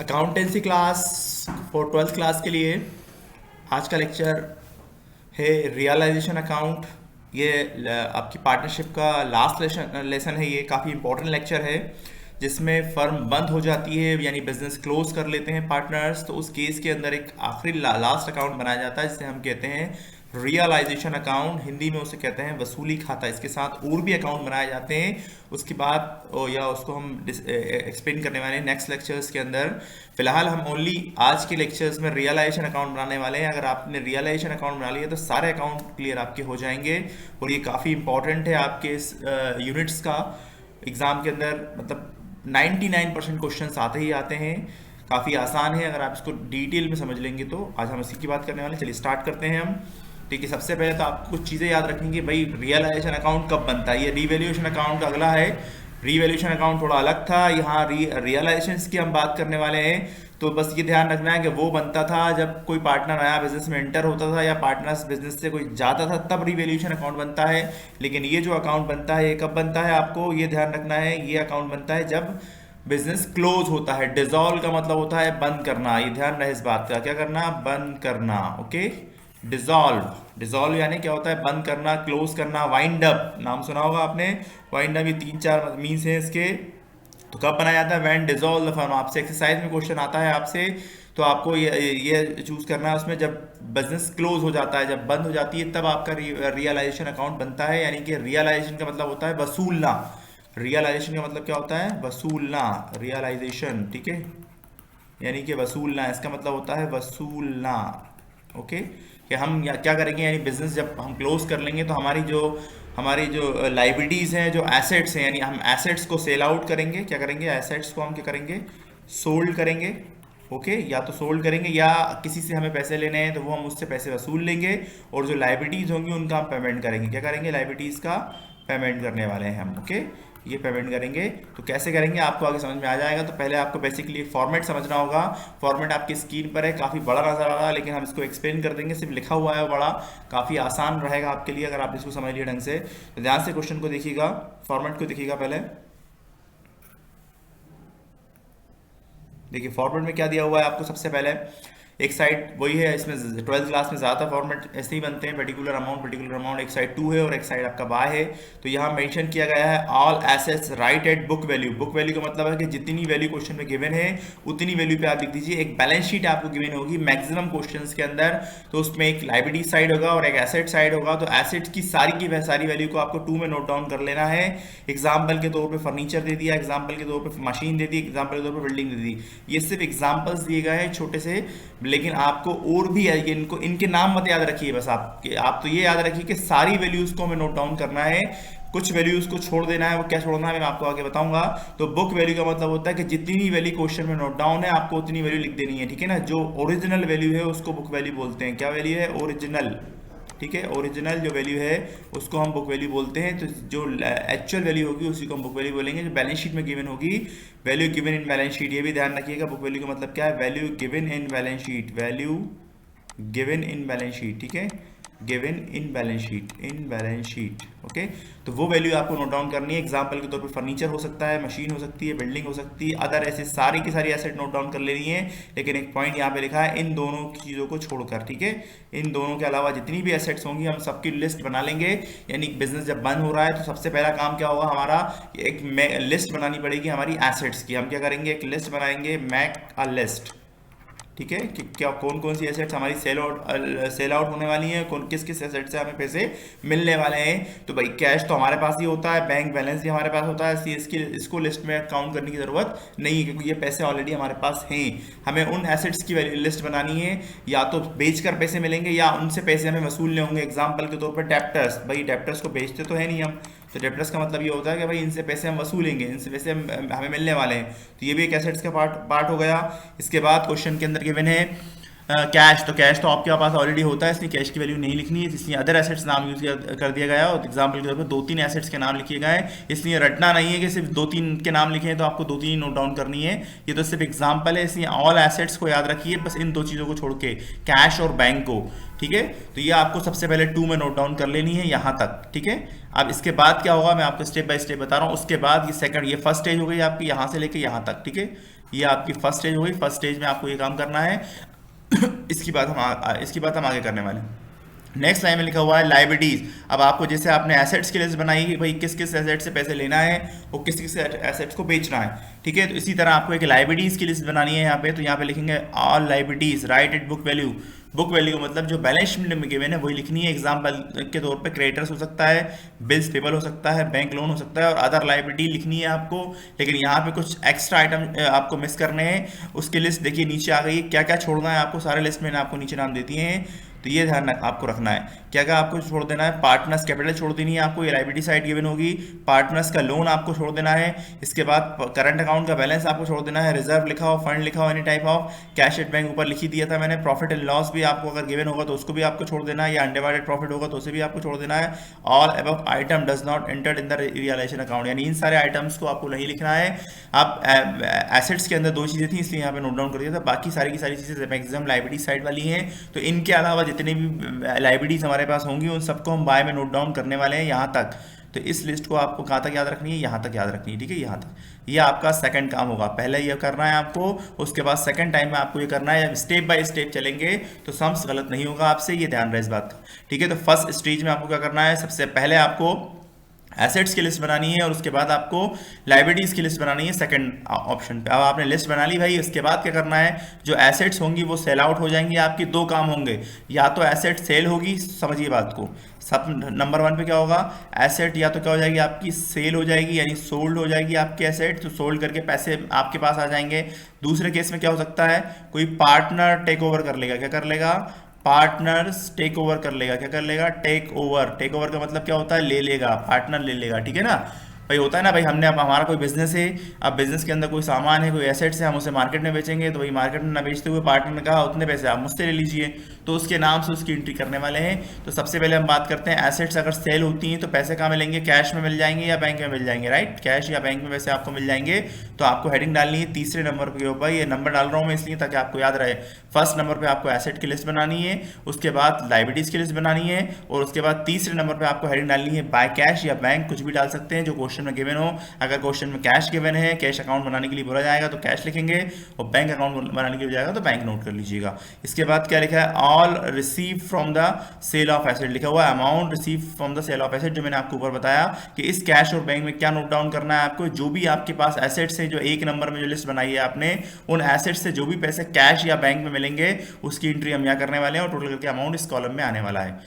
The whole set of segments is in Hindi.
Accountancy class for 12th class के लिए आज का लेक्चर है रियलाइजेशन अकाउंट। ये आपकी पार्टनरशिप का लास्ट लेसन है। ये काफ़ी इंपॉर्टेंट लेक्चर है जिसमें फर्म बंद हो जाती है यानी बिजनेस क्लोज कर लेते हैं पार्टनर्स। तो उस केस के अंदर एक आखिरी लास्ट अकाउंट बनाया जाता है जिसे हम कहते हैं रियलाइजेशन अकाउंट। हिंदी में उसे कहते हैं वसूली खाता। इसके साथ और भी अकाउंट बनाए जाते हैं उसके बाद या उसको हम एक्सप्लेन करने वाले हैं नेक्स्ट लेक्चर्स के अंदर। फिलहाल हम ओनली आज के लेक्चर्स में रियलाइजेशन अकाउंट बनाने वाले हैं। अगर आपने रियलाइजेशन अकाउंट बना लिया तो सारे अकाउंट क्लियर आपके हो जाएंगे और ये काफ़ी इंपॉर्टेंट है आपके इस यूनिट्स का एग्ज़ाम के अंदर। मतलब 99% क्वेश्चंस आते ही आते हैं। काफ़ी आसान है अगर आप इसको डिटेल में समझ लेंगे तो। आज हम इसी की बात करने वाले हैं। चलिए स्टार्ट करते हैं हम। ठीक है, सबसे पहले तो आपको कुछ चीज़ें याद रखनी कि भाई रियलाइजेशन अकाउंट कब बनता है। ये रिवैल्यूएशन अकाउंट का अगला है। रिवैल्यूएशन अकाउंट थोड़ा अलग था, यहाँ रियलाइजेशन की हम बात करने वाले हैं। तो बस ये ध्यान रखना है कि वो बनता था जब कोई पार्टनर नया बिजनेस में एंटर होता था या पार्टनर्स बिजनेस से कोई जाता था, तब रिवैल्यूएशन अकाउंट बनता है। लेकिन ये जो अकाउंट बनता है ये कब बनता है, आपको ये ध्यान रखना है। ये अकाउंट बनता है जब बिजनेस क्लोज होता है। डिसॉल्व का मतलब होता है बंद करना। ये ध्यान रहे इस बात का, क्या करना, बंद करना। ओके, डिसॉल्व, डिसॉल्व यानी क्या होता है, बंद करना, क्लोज करना। वाइंड अप नाम सुना होगा आपने, वाइंड अप, ये 3-4 मीन्स हैं इसके। तो कब बनाया जाता है, व्हेन डिसॉल्व द फर्म। आपसे एक्सरसाइज में क्वेश्चन आता है आपसे, तो आपको ये चूज करना है उसमें, जब बिजनेस क्लोज हो जाता है, जब बंद हो जाती है, तब आपका रियलाइजेशन अकाउंट बनता है। यानी कि रियलाइजेशन का मतलब होता है वसूलना। रियलाइजेशन का मतलब क्या होता है, वसूलना, रियलाइजेशन। ठीक है, यानी कि वसूलना, इसका मतलब होता है वसूलना। ओके, कि हम क्या करेंगे, यानी बिजनेस जब हम क्लोज कर लेंगे तो हमारी जो लाइबिलिटीज़ हैं, जो एसेट्स हैं, यानी हम एसेट्स को सेल आउट करेंगे। क्या करेंगे, एसेट्स को हम क्या करेंगे, सोल्ड करेंगे। ओके, या तो सोल्ड करेंगे या किसी से हमें पैसे लेने हैं तो वो हम उससे पैसे वसूल लेंगे। और जो लाइबिलिटीज़ होंगी उनका हम पेमेंट करेंगे। क्या करेंगे, लाइबिलिटीज़ का पेमेंट करने वाले हैं हम। ओके, ये पेमेंट करेंगे। तो कैसे करेंगे आपको आगे समझ में आ जाएगा। तो पहले आपको बेसिकली फॉर्मेट समझना होगा। फॉर्मेट आपकी स्क्रीन पर है, काफ़ी बड़ा नजर आ रहा है लेकिन हम इसको एक्सप्लेन कर देंगे। सिर्फ लिखा हुआ है वो बड़ा, काफ़ी आसान रहेगा आपके लिए अगर आप इसको समझ लिए ढंग से। तो ध्यान से क्वेश्चन को देखिएगा, फॉर्मेट को देखिएगा पहले। देखिए फॉर्मेट में क्या दिया हुआ है आपको। सबसे पहले एक साइड वही है, इसमें 12th क्लास में ज़्यादा फॉर्मेट ऐसे ही बनते हैं, पर्टिकुलर अमाउंट। एक साइड 2 है और एक साइड आपका बाय है। तो यहाँ मेंशन किया गया है all assets write at book value. Book value का मतलब है कि जितनी वैल्यू क्वेश्चन में गिवन है उतनी वैल्यू पे आप लिख दीजिए। एक बैलेंस शीट आपको गिवन होगी मैक्सिमम क्वेश्चंस के अंदर, तो उसमें एक लाइबिलिटी साइड होगा और एक एसेट साइड होगा। तो एसेट्स की सारी वैल्यू को आपको 2 में नोट डाउन कर लेना है। एग्जाम्पल के तौर पर फर्नीचर दे दिया, एग्जाम्पल के तौर पर मशीन दे दी, एग्जाम्पल के तौर पर बिल्डिंग दे दी। ये सिर्फ एग्जाम्पल्स दिए गए हैं छोटे से, लेकिन आपको और भी है, इनको इनके नाम मत याद रखिए बस। आप तो ये याद रखिए कि सारी वैल्यूज को हमें नोट डाउन करना है। कुछ वैल्यूज को छोड़ देना है, वो क्या छोड़ना है मैं आपको आगे बताऊंगा। तो बुक वैल्यू का मतलब होता है कि जितनी वैल्यू क्वेश्चन में नोट डाउन है आपको उतनी वैल्यू लिख देनी है। ठीक है ना, जो ओरिजिनल वैल्यू है उसको बुक वैल्यू बोलते हैं। क्या वैल्यू है, ओरिजिनल। ठीक है, ओरिजिनल जो वैल्यू है उसको हम बुक वैल्यू बोलते हैं। तो जो एक्चुअल वैल्यू होगी उसी को हम बुक वैल्यू बोलेंगे। जो बैलेंस शीट में गिवन होगी, value given in balance sheet, ये भी ध्यान रखिएगा। बुक वैल्यू का मतलब क्या है, value given in balance sheet, value given in balance sheet. ठीक है, given in balance sheet, in balance sheet. Okay, तो वो वैल्यू आपको नोट डाउन करनी है। एग्जांपल के तौर पे फर्नीचर हो सकता है, मशीन हो सकती है, बिल्डिंग हो सकती है, अदर ऐसे सारी की सारी एसेट नोट डाउन कर लेनी है। लेकिन एक पॉइंट यहाँ पे लिखा है, इन दोनों चीज़ों को छोड़कर। ठीक है, इन दोनों के अलावा जितनी भी एसेट्स होंगी हम सबकी लिस्ट बना लेंगे। यानी बिजनेस जब बंद हो रहा है तो सबसे पहला काम क्या होगा हमारा, एक लिस्ट बनानी पड़ेगी हमारी एसेट्स की। हम क्या करेंगे, एक लिस्ट बनाएंगे, मेक अ लिस्ट। ठीक है, कि क्या कौन कौन सी एसेट्स हमारी सेल आउट होने वाली हैं, कौन किस किस एसेट से हमें पैसे मिलने वाले हैं। तो भाई कैश तो हमारे पास ही होता है, बैंक बैलेंस भी हमारे पास होता है, इसको लिस्ट में काउंट करने की ज़रूरत नहीं है क्योंकि ये पैसे ऑलरेडी हमारे पास हैं। हमें उन एसेट्स की लिस्ट बनानी है, या तो बेच कर पैसे मिलेंगे या उनसे पैसे हमें वसूलने होंगे। एग्जाम्पल के तौर पर डेप्टर्स, भाई डेप्टर्स को बेचते तो है नहीं हम, तो डेप्टर्स का मतलब ये होता है कि भाई इनसे पैसे हम वसूलेंगे, इनसे पैसे हमें मिलने वाले हैं। तो ये भी एक एसेट्स का पार्ट हो गया। इसके बाद क्वेश्चन के अंदर गिवन है कैश, तो कैश तो आपके पास ऑलरेडी होता है, इसलिए कैश की वैल्यू नहीं लिखनी है, इसलिए अदर एसेट्स नाम यूज कर दिया गया है। और एग्जाम्पल के तौर पर 2-3 एसेट्स के नाम लिखे गए हैं, इसलिए रटना नहीं है कि सिर्फ 2-3 के नाम लिखे हैं तो आपको 2-3 नोट डाउन करनी है। ये तो सिर्फ एग्जाम्पल है, इसलिए ऑल एसेट्स को याद रखिए, बस इन दो चीज़ों को छोड़ के, कैश और बैंक को। ठीक है, तो ये आपको सबसे पहले 2 में नोट डाउन कर लेनी है यहाँ तक। ठीक है, अब इसके बाद क्या होगा मैं आपको स्टेप बाय स्टेप बता रहा हूँ। उसके बाद ये सेकंड, ये फर्स्ट स्टेज हो गई आपकी यहाँ से लेके यहाँ तक। ठीक है, ये आपकी फर्स्ट स्टेज हो गई। फर्स्ट स्टेज में आपको ये काम करना है। इसकी बात हम आगे करने वाले हैं। नेक्स्ट लाइन में लिखा हुआ है लाइबिलिटीज। अब आपको जैसे आपने एसेट्स की लिस्ट बनाई कि भाई किस किस एसेट से पैसे लेना है और किस किस एसेट्स को बेचना है। ठीक है, तो इसी तरह आपको एक लाइबिलिटीज की लिस्ट बनानी है यहाँ पे। तो यहाँ पे लिखेंगे all liabilities, write at book value. Book value मतलब जो बैलेंस शीट में गिवन है वही लिखनी है। एग्जाम्पल के तौर पे क्रेडिटर्स हो सकता है, बिल्स पेबल हो सकता है, बैंक लोन हो सकता है और अदर लाइबिलिटी लिखनी है आपको। लेकिन यहाँ पे कुछ एक्स्ट्रा आइटम आपको मिस करने हैं, उसकी लिस्ट देखिए नीचे आ गई। क्या क्या छोड़ना है आपको, सारे लिस्ट मैंने आपको नीचे नाम देती हैं, तो ये ध्यान आपको रखना है। क्या क्या आपको छोड़ देना है, पार्टनर्स कैपिटल छोड़ देनी है आपको, ये लाइबिलिटी साइड गिवन होगी। पार्टनर्स का लोन आपको छोड़ देना है। इसके बाद करंट अकाउंट का बैलेंस आपको छोड़ देना है। रिजर्व लिखा हो, फंड लिखा हो, any type of, cash at bank ऊपर लिखी दिया था मैंने। प्रॉफिट एंड लॉस भी आपको अगर गिवन होगा तो उसको भी आपको छोड़ देना है, या अनडिवाइडेड प्रॉफिट होगा तो उसे भी आपको छोड़ देना है। All above item does not entered in the realisation account, यानी इन सारे आइटम्स को आपको नहीं लिखना है। आप एसेट्स के अंदर 2 चीज़ें थी इसलिए यहाँ पे नोट डाउन कर दिया था, बाकी सारी की सारी चीज़ें मैक्सिमम लाइबिलिटी साइड वाली हैं। तो इनके अलावा जितने भी लाइबिलिटीज हमारे पास होंगी उन सबको हम बाय में नोट डाउन करने वाले हैं यहाँ तक। तो इस लिस्ट को आपको कहाँ तक याद रखनी है, यहाँ तक याद रखनी है। ठीक है, यहाँ तक। ये आपका सेकंड काम होगा। पहले ये करना है आपको, उसके बाद सेकंड टाइम में आपको ये करना है। स्टेप बाय स्टेप चलेंगे तो सम्स गलत नहीं होगा आपसे, ये ध्यान रहे इस बात का। ठीक है, तो फर्स्ट स्टेज में आपको क्या करना है, सबसे पहले आपको एसेट्स की लिस्ट बनानी है और उसके बाद आपको लाइबिलिटीज की लिस्ट बनानी है सेकंड ऑप्शन पे। अब आपने लिस्ट बना ली भाई, उसके बाद क्या करना है, जो एसेट्स होंगी वो सेल आउट हो जाएंगी आपकी। 2 काम होंगे, या तो एसेट सेल होगी, समझिए बात को, सब नंबर 1 पे क्या होगा, एसेट या तो क्या हो जाएगी आपकी सेल हो जाएगी, यानी सोल्ड हो जाएगी आपकी एसेट, तो सोल्ड करके पैसे आपके पास आ जाएंगे। दूसरे केस में क्या हो सकता है, कोई पार्टनर टेक ओवर कर लेगा। क्या कर लेगा, पार्टनर्स टेक ओवर कर लेगा। क्या कर लेगा, टेक ओवर। टेक ओवर का मतलब क्या होता है, ले लेगा, पार्टनर ले लेगा। ठीक है ना भाई, होता है ना भाई, हमने अब हमारा कोई बिजनेस है, अब बिजनेस के अंदर कोई सामान है, कोई एसेट्स है, हम उसे मार्केट में बेचेंगे, तो भाई मार्केट में ना बेचते हुए पार्टनर ने कहा उतने पैसे आप मुझसे ले लीजिए, तो उसके नाम से उसकी एंट्री करने वाले हैं। तो सबसे पहले हम बात करते हैं एसेट्स अगर सेल होती हैं तो पैसे कहाँ मिलेंगे, कैश में मिल जाएंगे या बैंक में मिल जाएंगे, राइट। कैश या बैंक में पैसे आपको मिल जाएंगे। तो आपको हेडिंग डालनी है तीसरे नंबर के ऊपर। ये नंबर डाल रहा हूँ मैं इसलिए ताकि आपको याद रहे। फर्स्ट नंबर पर आपको एसेट की लिस्ट बनानी है, उसके बाद लाइबिलिटीज की लिस्ट बनानी है, और उसके बाद तीसरे नंबर पर आपको हेडिंग डालनी है बाय कैश या बैंक, कुछ भी डाल सकते हैं जो क्वेश्चन में गिवन हो। अगर क्वेश्चन में कैश गिवन है, कैश अकाउंट बनाने के लिए बोला जाएगा तो कैश लिखेंगे, और बैंक अकाउंट बनाने के लिए जाएगा तो बैंक नोट कर लीजिएगा। इसके बाद क्या लिखा है, all receive from the sale of asset लिखा हुआ है, amount receive from the sale of asset, जो मैंने आपको ऊपर बताया कि इस कैश और बैंक में क्या नोट डाउन करना है आपको। जो भी आपके पास एसेट्स है, जो 1 नंबर में जो लिस्ट बनाई है आपने, उन एसेट्स से जो भी पैसे कैश या बैंक में मिलेंगे उसकी एंट्री हम यहाँ करने वाले हैं, और टोटल करके अमाउंट इस कॉलम में आने वाला है।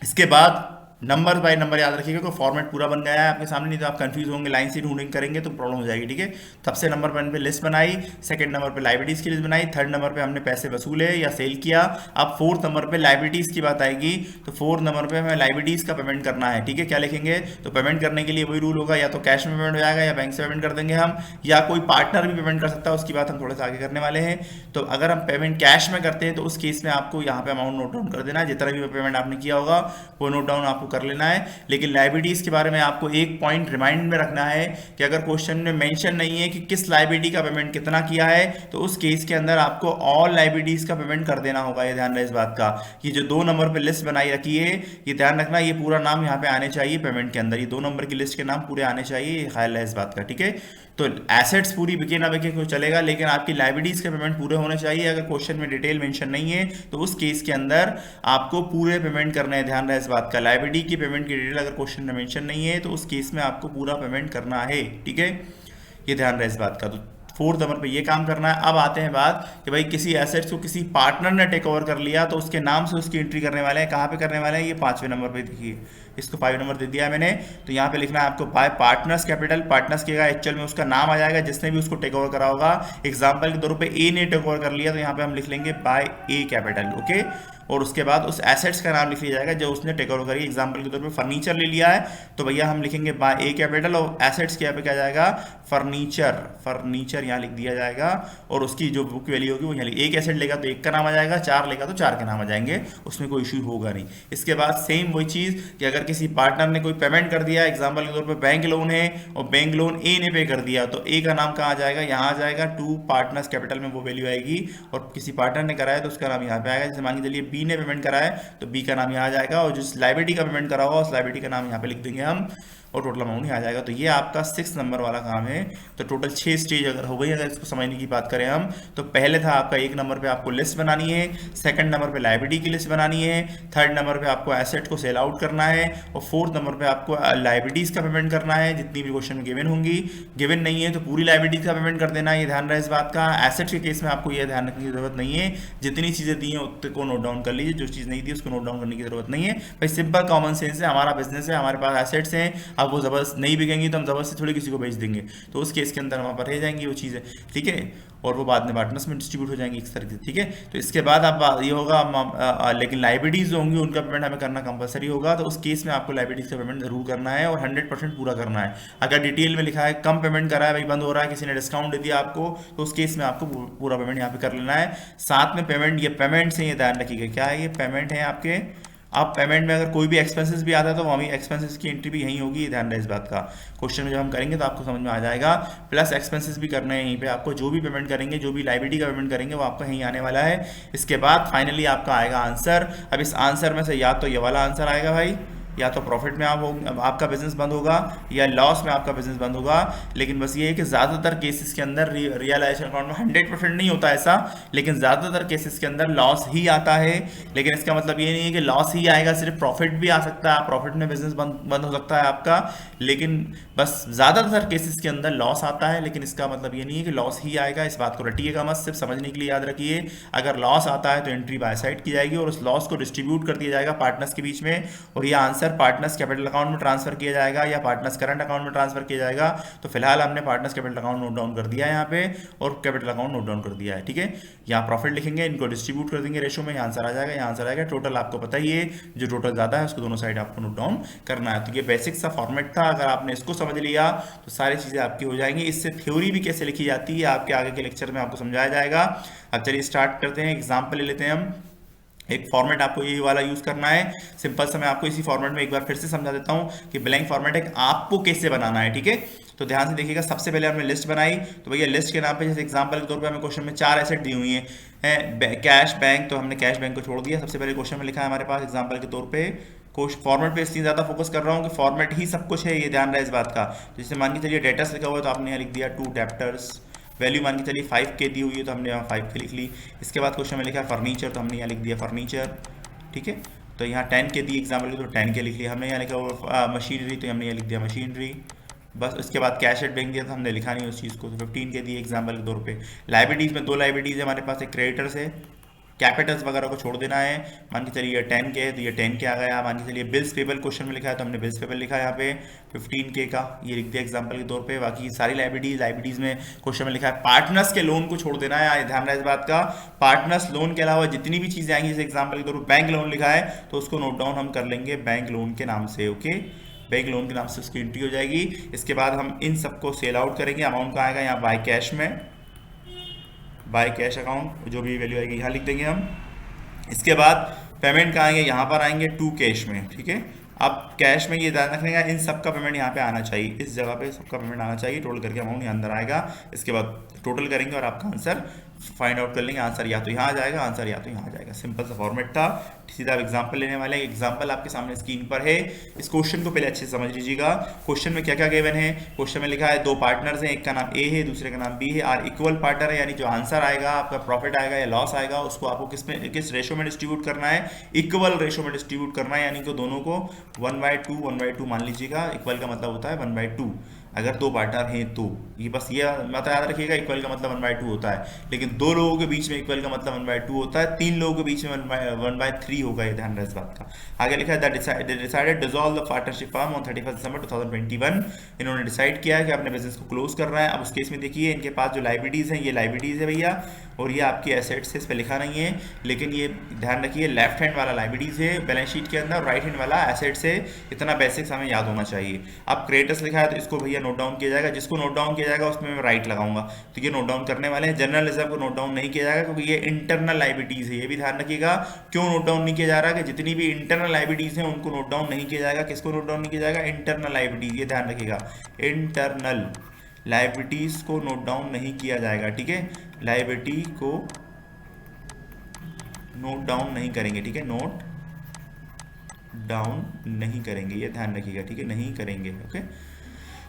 इसके बाद नंबर बाय नंबर याद रखिएगा, कोई फॉर्मेट पूरा बन गया है आपके सामने, नहीं तो आप कंफ्यूज होंगे, लाइन से ढूंढिंग करेंगे तो प्रॉब्लम हो जाएगी। ठीक है, सबसे नंबर 1 पे लिस्ट बनाई, सेकंड नंबर पे लाइबिलिटीज की लिस्ट बनाई, थर्ड नंबर पे हमने पैसे वसूले या सेल किया। अब फोर्थ नंबर पे लाइबिलिटीज की बात आएगी, तो फोर्थ नंबर पे हमें लाइबिलिटीज का पेमेंट करना है। ठीक है, क्या लिखेंगे, तो पेमेंट करने के लिए वही रूल होगा, या तो कैश में पेमेंट हो जाएगा या बैंक से पेमेंट कर देंगे हम, या कोई पार्टनर भी पेमेंट कर सकता है, उसकी बात हम थोड़ा सा आगे करने वाले हैं। तो अगर हम पेमेंट कैश में करते हैं तो उस केस में आपको यहाँ पे अमाउंट नोट डाउन कर देना है, जितना भी पेमेंट आपने किया होगा वो नोट डाउन आपको कर लेना है। लेकिन लाइबिलिटीज के बारे में आपको एक पॉइंट रिमाइंड में रखना है कि अगर क्वेश्चन में मेंशन नहीं है कि किस लाइबिलिटी का पेमेंट कितना किया है, तो उस केस के अंदर आपको ऑल लाइबिलिटीज का पेमेंट कर देना होगा। ये ध्यान रहे इस बात का। ये जो 2 नंबर पे लिस्ट बनाई रखी है, ये ध्यान रखना, ये पूरा नाम यहाँ पे आने चाहिए पेमेंट के अंदर, ये 2 नंबर की लिस्ट के नाम पूरे आने चाहिए, ये ख्याल है इस बात का। ठीक है, तो एसेट्स पूरी बिके ना बिके कोई चलेगा, लेकिन आपकी लाइबिलिटीज के पेमेंट पूरे होने चाहिए। अगर क्वेश्चन में डिटेल मेंशन नहीं है तो उस केस के अंदर आपको पूरे पेमेंट करना है, ध्यान रहे इस बात का। लाइबिलिटी की पेमेंट की डिटेल अगर क्वेश्चन में मेंशन नहीं है तो उस केस में आपको पूरा पेमेंट करना है। ठीक है, ये ध्यान रहे इस बात का। तो फोर्थ नंबर पे ये काम करना है। अब आते हैं बात कि भाई किसी एसेट्स को किसी पार्टनर ने टेक ओवर कर लिया तो उसके नाम से उसकी एंट्री करने वाले हैं, कहाँ पे करने वाले हैं, ये 5वें नंबर पे देखिए, इसको 5 नंबर दे दिया है मैंने। तो यहाँ पे लिखना है आपको बाय पार्टनर्स कैपिटल, पार्टनर्स के एक्चुअल में उसका नाम आ जाएगा जिसने भी उसको टेक ओवर करा होगा। एग्जाम्पल के तौर पे ए ने टेक ओवर कर लिया तो यहाँ पे हम लिख लेंगे बाय ए कैपिटल, ओके। और उसके बाद उस एसेट्स का नाम लिख लिया जाएगा जो उसने टेक ओवर करी। एग्जाम्पल के तौर पे फर्नीचर ले लिया है तो भैया हम लिखेंगे बाय ए कैपिटल, और एसेट्स के यहाँ पे क्या जाएगा फर्नीचर, फर्नीचर यहाँ लिख दिया जाएगा। और उसकी जो बुक वैल्यू होगी वो यहाँ एक एसेट लेगा तो एक का नाम आ जाएगा, 4 लेगा तो 4 के नाम आ जाएंगे, उसमें कोई इशू होगा नहीं। इसके बाद सेम वही चीज़ कि अगर किसी पार्टनर ने कोई पेमेंट कर दिया, एग्जाम्पल के तौर पर बैंक लोन है और बैंक लोन ए ने पे कर दिया तो ए का नाम कहाँ आ जाएगा, यहाँ आ जाएगा टू पार्टनर्स कैपिटल में वो वैल्यू आएगी। और किसी पार्टनर ने कराया तो उसका नाम यहाँ पे आएगा। जैसे मान के चलिए बी ने पेमेंट करा है तो बी का नाम यहाँ आ जाएगा, और जिस लाइबिलिटी का पेमेंट करा होगा उस लाइबिलिटी का नाम यहाँ पे लिख देंगे हम, और टोटल अमाउंट यहाँ आ जाएगा। तो ये आपका 6 नंबर वाला काम है। तो टोटल 6 स्टेज अगर हो गई, अगर इसको समझने की बात करें हम, तो पहले था आपका 1 नंबर पे आपको लिस्ट बनानी है, सेकंड नंबर पे लाइबिलिटी की लिस्ट बनानी है, थर्ड नंबर पे आपको एसेट को सेल आउट करना है, और फोर्थ नंबर पे आपको लाइबिलिटीज का पेमेंट करना है जितनी भी क्वेश्चन में गिवन होंगी। गिवन नहीं है तो पूरी लाइबिलिटीज का पेमेंट कर देना है, ये ध्यान रहे इस बात का। एसेट्स के केस में आपको ये ध्यान रखने की जरूरत नहीं है, जितनी चीजें दी हैं उतने को नोट डाउन कर लीजिए, जो चीज नहीं दी उसको नोट डाउन करने की जरूरत नहीं है। भाई सिंपल कॉमन सेंस है, हमारा बिजनेस है, हमारे पास एसेट्स हैं, अब वो जबरदस्त नहीं बिकेंगी तो हम जबरदस्ती थोड़ी किसी को बेच देंगे, तो उस केस के अंदर वहाँ पर रह जाएंगी वो चीज़ें, ठीक है, और वो बाद में पार्टनर्स में डिस्ट्रीब्यूट हो जाएंगी इस तरह से, ठीक है। तो इसके बाद आप ये होगा लेकिन लाइबिलिटीज जो होंगी उनका पेमेंट हमें करना कंपलसरी होगा, तो उस केस में आपको लाइबिलिटीज का पेमेंट जरूर करना है और 100% पूरा करना है। अगर डिटेल में लिखा है कम पेमेंट करा है, भाई बंद हो रहा है, किसी ने डिस्काउंट दे दिया आपको, तो उस केस में आपको पूरा पेमेंट यहाँ पे कर लेना है। साथ में पेमेंट, ये पेमेंट से ये ध्यान रखिएगा क्या है, ये पेमेंट है आपके। आप पेमेंट में अगर कोई भी एक्सपेंसेस भी आता है तो वहाँ एक्सपेंसेस की एंट्री भी यहीं होगी, ये ध्यान रहे इस बात का। क्वेश्चन में जब हम करेंगे तो आपको समझ में आ जाएगा। प्लस एक्सपेंसेस भी करना है यहीं पे आपको, जो भी पेमेंट करेंगे, जो भी लाइबिलिटी का पेमेंट करेंगे वो आपका यहीं आने वाला है। इसके बाद फाइनली आपका आएगा आंसर। अब इस आंसर में से या तो ये वाला आंसर आएगा भाई, या तो प्रॉफिट में आपका बिजनेस बंद होगा, या लॉस में आपका बिजनेस बंद होगा। लेकिन बस ये है कि ज़्यादातर केसेस के अंदर रियलाइजेशन अकाउंट में 100% नहीं होता ऐसा, लेकिन ज़्यादातर केसेस के अंदर लॉस ही आता है। लेकिन इसका मतलब ये नहीं है कि लॉस ही आएगा, सिर्फ प्रॉफिट भी आ सकता है, प्रॉफिट में बिजनेस बंद हो सकता है आपका। लेकिन बस ज़्यादातर केसेस के अंदर लॉस आता है, लेकिन इसका मतलब ये नहीं है कि लॉस ही आएगा। इस बात को रटिएगा मत, सिर्फ समझने के लिए याद रखिए। अगर लॉस आता है तो एंट्री बाय साइड की जाएगी और उस लॉस को डिस्ट्रीब्यूट कर दिया जाएगा पार्टनर्स के बीच में, और ये आंसर पार्टनर्स कैपिटल अकाउंट में ट्रांसफर किया जाएगा या पार्टनर्स करंट अकाउंट में ट्रांसफर किया जाएगा। तो फिलहाल हमने partners capital account note down कर दिया है यहाँ पे, और कैपिटल अकाउंट नोट डाउन कर दिया है, ठीक है। यहाँ प्रॉफिट लिखेंगे, इनको डिस्ट्रीब्यूट कर देंगे रेशो में, यहाँ आंसर आ जाएगा, यहाँ आंसर आएगा। टोटल आपको पता ही है, जो टोटल ज़्यादा है उसको दोनों साइड आपको नोट डाउन करना है। तो ये बेसिक सा फॉर्मेट था, अगर आपने इसको समझ लिया तो सारी चीज़ें आपकी हो जाएंगी। इससे थ्योरी भी कैसे लिखी जाती है आपके आगे के लेक्चर में आपको समझाया जाएगा। अब चलिए स्टार्ट करते हैं, एग्जाम्पल ले लेते हैं हम। एक फॉर्मेट आपको ये वाला यूज करना है, सिंपल सा। मैं आपको इसी फॉर्मेट में एक बार फिर से समझा देता हूँ कि ब्लैंक फॉर्मेट है आपको कैसे बनाना है, ठीक है। तो ध्यान से देखिएगा, सबसे पहले हमने लिस्ट बनाई, तो भैया लिस्ट के नाम पे जैसे एग्जांपल के तौर पे हमें क्वेश्चन में 4 एसेट दी हुई हैं, कैश बैंक, तो हमने कैश बैंक को छोड़ दिया। सबसे पहले क्वेश्चन में लिखा है हमारे पास एग्जाम्पल के तौर पे, फॉर्मेट पे इसलिए ज़्यादा फोकस कर रहा हूँ कि फॉर्मेट ही सब कुछ है, ये ध्यान रहे इस बात का। जैसे मान के चलिए डेटर्स लिखा हुआ है तो आपने यहाँ लिख दिया 2 डेप्टर्स। वैल्यू मान के चलिए 5K दी हुई है तो हमने यहाँ 5K लिख ली। इसके बाद क्वेश्चन में लिखा है फर्नीचर, तो हमने यहाँ लिख दिया फर्नीचर, ठीक है। तो यहाँ 10K दी एग्जाम्पल के तो 10K लिख लिया। हमने यहाँ लिखा हुआ मशीनरी, तो हमने यहाँ लिख दिया मशीनरी, बस। उसके बाद कैश एट बैंक दिया था, हमने लिखा नहीं उस चीज़ को, तो 15K दी एग्जाम्पल के तौर पे। लाइबिलिटीज़ में 2 लाइबिलिटीज़ है हमारे पास, एक क्रेडिटर्स है, कैपिटल्स वगैरह को छोड़ देना है। मान के चलिए 10K है तो ये 10K आ गया। मान के चलिए बिल्स पेबल क्वेश्चन में लिखा है तो हमने बिल्स पेबल लिखा है यहाँ पे 15K का, ये लिख दिया एग्जांपल के तौर पे। बाकी सारी लाइबिलिटीज में क्वेश्चन में लिखा है पार्टनर्स के लोन को छोड़ देना है, ध्यान रहे इस बात का। पार्टनर्स लोन के अलावा जितनी भी चीज़ें आएंगी, जैसे एग्जाम्पल के तौर पर बैंक लोन लिखा है तो उसको नोट डाउन हम कर लेंगे बैंक लोन के नाम से, ओके। बैंक लोन के नाम से उसकी एंट्री हो जाएगी। इसके बाद हम इन सबको सेल आउट करेंगे, अमाउंट का आएगा यहाँ बाय कैश में, बाय कैश अकाउंट, जो भी वैल्यू आएगी यहाँ लिख देंगे हम। इसके बाद पेमेंट का आएंगे, यहाँ पर आएंगे 2 कैश में, ठीक है। अब कैश में ये ध्यान रखने का, इन सब का पेमेंट यहाँ पे आना चाहिए, इस जगह पे सबका पेमेंट आना चाहिए, टोटल करके अमाउंट यहाँ अंदर आएगा। इसके बाद टोटल करेंगे और आपका आंसर फाइंड आउट कर लेंगे। आंसर या तो यहाँ आ जाएगा, आंसर या तो यहाँ आ जाएगा। सिंपल सा फॉर्मेट था। सीधा एग्जांपल लेने वाले हैं, एग्जांपल आपके सामने स्क्रीन पर है। इस क्वेश्चन को पहले अच्छे से समझ लीजिएगा। क्वेश्चन में क्या क्या गिवन है, क्वेश्चन में लिखा है 2 पार्टनर्स हैं, एक का नाम ए है, दूसरे का नाम बी है, और इक्वल पार्टनर है, यानी जो आंसर आएगा आपका प्रॉफिट आएगा या लॉस आएगा उसको आपको किस रेशो में डिस्ट्रीब्यूट करना है, इक्वल रेशो में डिस्ट्रीब्यूट करना है, यानी कि दोनों को 1/2 1/2 मान लीजिएगा। इक्वल का मतलब होता है 1/2। अगर दो पार्टनर हैं तो ये बस ये मतलब याद रखिएगा, इक्वल का मतलब 1/2 होता है, लेकिन दो लोगों के बीच में इक्वल का मतलब 1/2 होता है, तीन लोगों के बीच में 1/3 होगा, ये ध्यान रहे इस बात का। आगे लिखा है decided dissolve the partnership firm on 31 दिसंबर 2021। इन्होंने डिसाइड किया है कि अपने बिजनेस को क्लोज कर रहा है। अब उस केस में देखिए इनके पास जो लाइबिलिटीज हैं, ये लाइबिलिटीज है भैया, और ये आपकी एसेट्स है, इस पर लिखा नहीं है, लेकिन ये ध्यान रखिए लेफ्ट हैंड वाला लाइबिलिटीज है बैलेंस शीट के अंदर, राइट हैंड वाला एसेट्स है। इतना बेसिक्स हमें याद होना चाहिए। अब क्रेडिटर्स लिखा है तो इसको भैया नोट डाउन किया जाएगा, जिसको नोट डाउन किया जाएगा उसमें मैं राइट लगाऊंगा, तो ये नोट डाउन करने वाले हैं। जनरल रिजर्व को नोट डाउन नहीं किया जाएगा क्योंकि ये इंटरनल लाइबिलिटीज है, ये भी ध्यान रखिएगा। क्यों नोट डाउन नहीं किया जा रहा है कि जितनी भी इंटरनल लाइबिलिटीज हैं उनको नोट डाउन नहीं किया जाएगा। किसको नोट डाउन नहीं किया जाएगा? इंटरनल लाइबिलिटीज, ये ध्यान रखिएगा, इंटरनल लाइबिलिटीज को नोट डाउन नहीं किया जाएगा, ठीक है। लाइबिलिटी को नोट डाउन नहीं करेंगे, ठीक है, नोट डाउन नहीं करेंगे, ये ध्यान रखिएगा, ठीक है, नहीं करेंगे, ओके।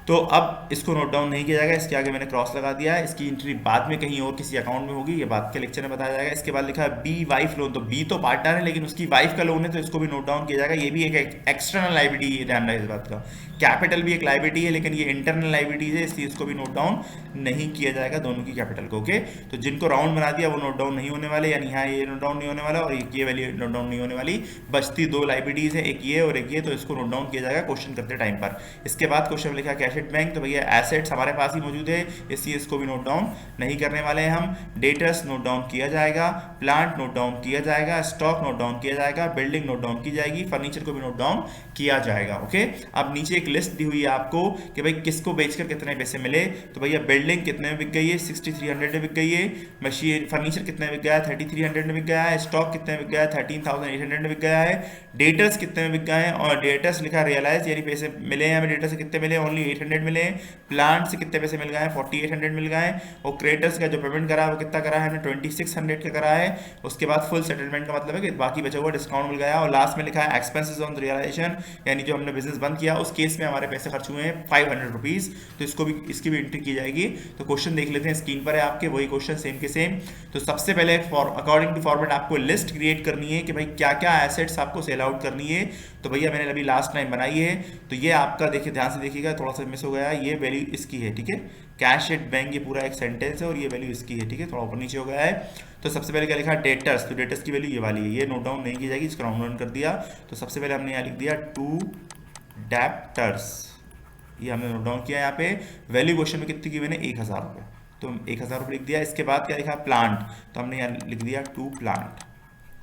तो अब इसको नोट डाउन नहीं किया जाएगा, इसके आगे मैंने क्रॉस लगा दिया है। इसकी एंट्री बाद में कहीं और किसी अकाउंट में होगी, ये बात के लेक्चर में बताया जाएगा। इसके बाद लिखा है बी वाइफ लोन, तो बी तो पार्टनर है लेकिन उसकी वाइफ का लोन है, तो इसको भी नोट डाउन किया जाएगा। ये भी एक एक्सटर्नल लाइबिलिटी है, ध्यान रहे इस बात का। कैपिटल भी एक लाइबिलिटी है लेकिन ये इंटरनल लाइबिलिटी है, इसलिए इसको भी नोट डाउन नहीं किया जाएगा, दोनों की कैपिटल को, ओके। तो जिनको राउंड बना दिया वो नोट डाउन नहीं होने वाले, यानी यहाँ ये नोट डाउन नहीं होने वाला और ये वैल्यू नोट डाउन नहीं होने वाली। बचती दो लाइबिलिटीज है, एक ये और एक ये, तो इसको नोट डाउन किया जाएगा क्वेश्चन करते टाइम पर। इसके बाद क्वेश्चन में लिखा है कैश एट बैंक, तो भैया एसेट्स हमारे पास ही मौजूद है, इसलिए इसको भी नोट डाउन नहीं करने वाले हैं हम। डेटर्स नोट डाउन किया जाएगा, प्लांट नोट डाउन किया जाएगा, स्टॉक नोट डाउन किया जाएगा, बिल्डिंग नोट डाउन की जाएगी, फर्नीचर को भी नोट डाउन किया जाएगा, ओके। अब नीचे एक लिस्ट दी हुई है आपको कि भाई किसको बेचकर कितने पैसे मिले, तो भैया बिल्डिंग कितने में बिक गई है, 6300 में बिक गई है। मशीन फर्नीचर कितने में बिक गया है, 3300 में बिक गया है। स्टॉक कितने में बिक गया है, 13800 में बिक गया है। डेटर्स कितने में बिक गए हैं, और डेटर्स लिखा रियलाइज, यानी पैसे मिले हैं हमें, डेटर से कितने मिले, ओनली 800 मिले हैं। प्लांट से कितने पैसे मिल गए हैं, 4800 मिल गए हैं। और क्रेडिटर्स का जो पेमेंट करा है वो कितना करा है, हमने 2600 का करा है। उसके बाद फुल सेटलमेंट का मतलब है कि बाकी बचा हुआ डिस्काउंट मिल गया। और लास्ट में लिखा है एक्सपेंसेस ऑन रियलाइजेशन, यानी जो हमने बिजनेस बंद किया उस केस में हमारे पैसे खर्च हुए हैं 500 रुपीज़, तो इसको भी, इसकी भी एंट्री की जाएगी। तो क्वेश्चन देख लेते हैं, स्क्रीन पर है आपके वही क्वेश्चन सेम के सेम। तो सबसे पहले अकॉर्डिंग टू फॉर्मेट आपको लिस्ट क्रिएट करनी है कि भाई क्या क्या एसेट्स आपको सेल आउट करनी है। तो भैया मैंने अभी लास्ट टाइम बनाई है, तो ये आपका देखिए ध्यान से देखिएगा, थोड़ा सा मिस हो गया, ये वैल्यू इसकी है, ठीक है। कैश एट बैंक ये पूरा एक सेंटेंस है और ये वैल्यू इसकी है, ठीक है, थोड़ा ऊपर नीचे हो गया है। तो सबसे पहले क्या लिखा है, डेटर्स, तो डेटर्स की वैल्यू ये वाली है, ये नोट डाउन नहीं की जाएगी, इसको राउंड डाउन कर दिया। तो सबसे पहले हमने यहाँ लिख दिया टू डेप्टर्स, ये हमने नोट डाउन किया। यहाँ पे वैल्यू क्वेश्चन में कितनी की मैंने 1000 रुपये, तो 1000 रुपये लिख दिया। इसके बाद क्या लिखा, प्लांट, तो हमने यहाँ लिख दिया टू प्लांट।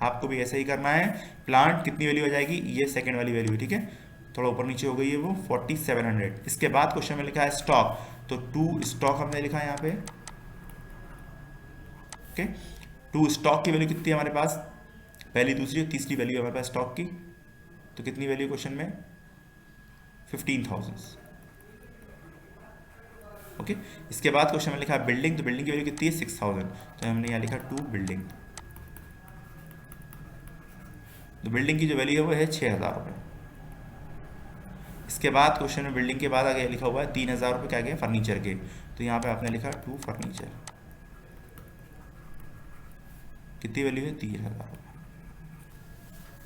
आपको भी ऐसा ही करना है। प्लांट कितनी वैल्यू आ जाएगी, ये सेकंड वाली वैल्यू है, ठीक है, थोड़ा ऊपर नीचे हो गई है वो 4700। इसके बाद क्वेश्चन में लिखा है स्टॉक, तो टू स्टॉक हमने लिखा है यहाँ पे, ओके। टू स्टॉक की वैल्यू कितनी है हमारे पास, पहली दूसरी तीसरी वैल्यू हमारे पास स्टॉक की, तो कितनी वैल्यू क्वेश्चन में 15,000, ओके। इसके बाद क्वेश्चन में लिखा है बिल्डिंग, तो बिल्डिंग की वैल्यू कितनी है 6000, तो हमने यहाँ लिखा टू बिल्डिंग, तो बिल्डिंग की जो वैल्यू है वो है 6000 रुपये। इसके बाद क्वेश्चन में बिल्डिंग के बाद आगे लिखा हुआ है 3000 रुपये क्या गए, फर्नीचर के, तो यहाँ पे आपने लिखा टू फर्नीचर, कितनी वैल्यू है 3000 रुपये,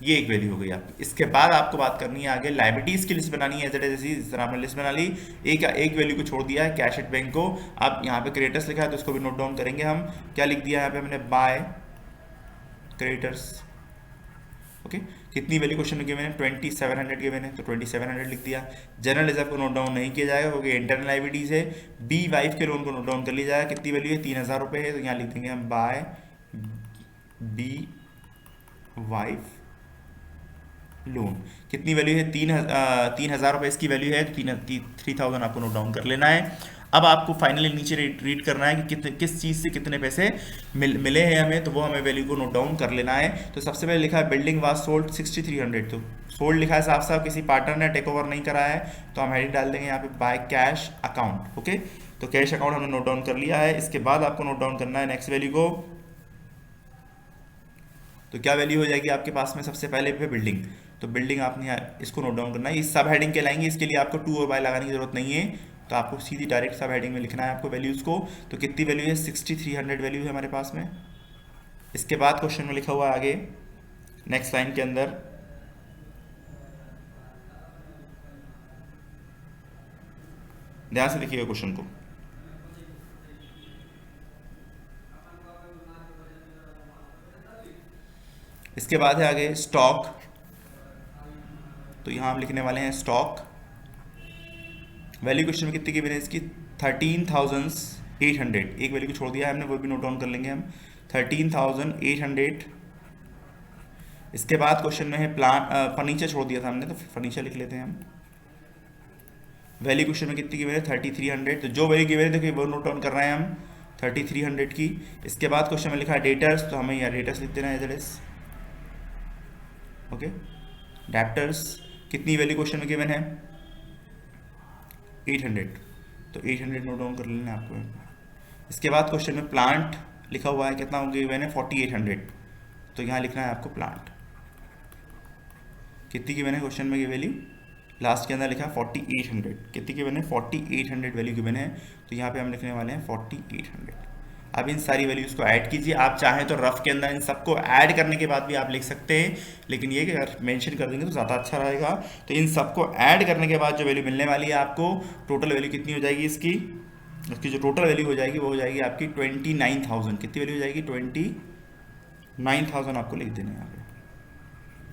ये एक वैल्यू हो गई आपकी। इसके बाद आपको बात करनी है आगे लाइबिलिटीज की लिस्ट बनानी है, जैसे इस तरह आपने लिस्ट बना ली, एक वैल्यू को छोड़ दिया है कैश एट बैंक को। अब यहाँ पे क्रेडिटर्स लिखा है तो इसको भी नोट डाउन करेंगे हम, क्या लिख दिया यहाँ पे हमने, बाय क्रेडिटर्स, ओके। कितनी वैल्यू क्वेश्चन में गिवन है, 2700 गिवन है, तो 2700 लिख दिया। जनरल रिजर्व को नोट डाउन नहीं किया जाएगा क्योंकि इंटरनल लाइबिलिटीज है। बी वाइफ के लोन को नोट डाउन कर लिया जाएगा, कितनी वैल्यू है 3000 रुपये है, तो यहाँ लिख देंगे हम बाय बी वाइफ लोन, कितनी वैल्यू है 3000 रुपये इसकी वैल्यू है, तो 3000 आपको नोट डाउन कर लेना है। अब आपको फाइनली नीचे रीड करना है कि किस चीज़ से कितने पैसे मिले हैं हमें, तो वो हमें वैल्यू को नोट डाउन कर लेना है। तो सबसे पहले लिखा है बिल्डिंग वाज सोल्ड 6300, तो सोल्ड लिखा है साफ साफ, किसी पार्टनर ने टेक ओवर नहीं करा है, तो हम हेडिंग डाल देंगे यहाँ पे बाय कैश अकाउंट, ओके। तो कैश अकाउंट हमने नोट डाउन कर लिया है। इसके बाद आपको नोट डाउन करना है नेक्स्ट वैल्यू को, तो क्या वैल्यू हो जाएगी आपके पास में, सबसे पहले पे बिल्डिंग, तो बिल्डिंग आपने इसको नोट डाउन करना है। इस सब हेडिंग के लाएंगे, इसके लिए आपको टू और बाय लगाने की जरूरत नहीं है, तो आपको सीधी डायरेक्ट सब हेडिंग में लिखना है आपको वैल्यूज़ को। तो कितनी वैल्यू है 6300 वैल्यू है हमारे पास में। इसके बाद क्वेश्चन में लिखा हुआ है आगे नेक्स्ट लाइन के अंदर, ध्यान से देखिएगा क्वेश्चन को। इसके बाद है आगे स्टॉक, तो यहाँ हम लिखने वाले हैं स्टॉक। वैल्यू क्वेश्चन में कितनी की मैंने इसकी 13,800, एक वैल्यू को छोड़ दिया है हमने, वो भी नोट डाउन कर लेंगे हम, 13,800। इसके बाद क्वेश्चन में है फर्नीचर छोड़ दिया था हमने, तो फर्नीचर लिख लेते हैं हम। वैल्यू क्वेश्चन में कितनी की मैंने 3,300, तो जो वैल्यू की मैंने देखिए वो नोट डाउन कर रहे हैं हम 3,300 की। इसके बाद क्वेश्चन में लिखा है डेटर्स, तो हमें यहाँ डेटर्स लिख देना है as it is. Okay, debtors कितनी वैल्यू क्वेश्चन में गिवन है 800, तो 800 नोट डाउन कर लेना है आपको। इसके बाद क्वेश्चन में प्लांट लिखा हुआ है, कितना हो गिवन है 4800, तो यहाँ लिखना है आपको प्लांट। कितनी गिवन है क्वेश्चन में ये वैल्यू, लास्ट के अंदर लिखा है 4800, कितनी गिवन है 4800 वैल्यू गिवन है, तो यहाँ पे हम लिखने वाले हैं 4800। अब इन सारी वैल्यूज़ को ऐड कीजिए, आप चाहें तो रफ के अंदर इन सबको ऐड करने के बाद भी आप लिख सकते हैं, लेकिन ये कि अगर मेंशन कर देंगे तो ज़्यादा अच्छा रहेगा। तो इन सबको ऐड करने के बाद जो वैल्यू मिलने वाली है आपको, टोटल वैल्यू कितनी हो जाएगी इसकी जो टोटल वैल्यू हो जाएगी वो हो जाएगी आपकी 29,000। कितनी वैल्यू हो जाएगी 29,000 आपको लिख देना है यहाँ पे।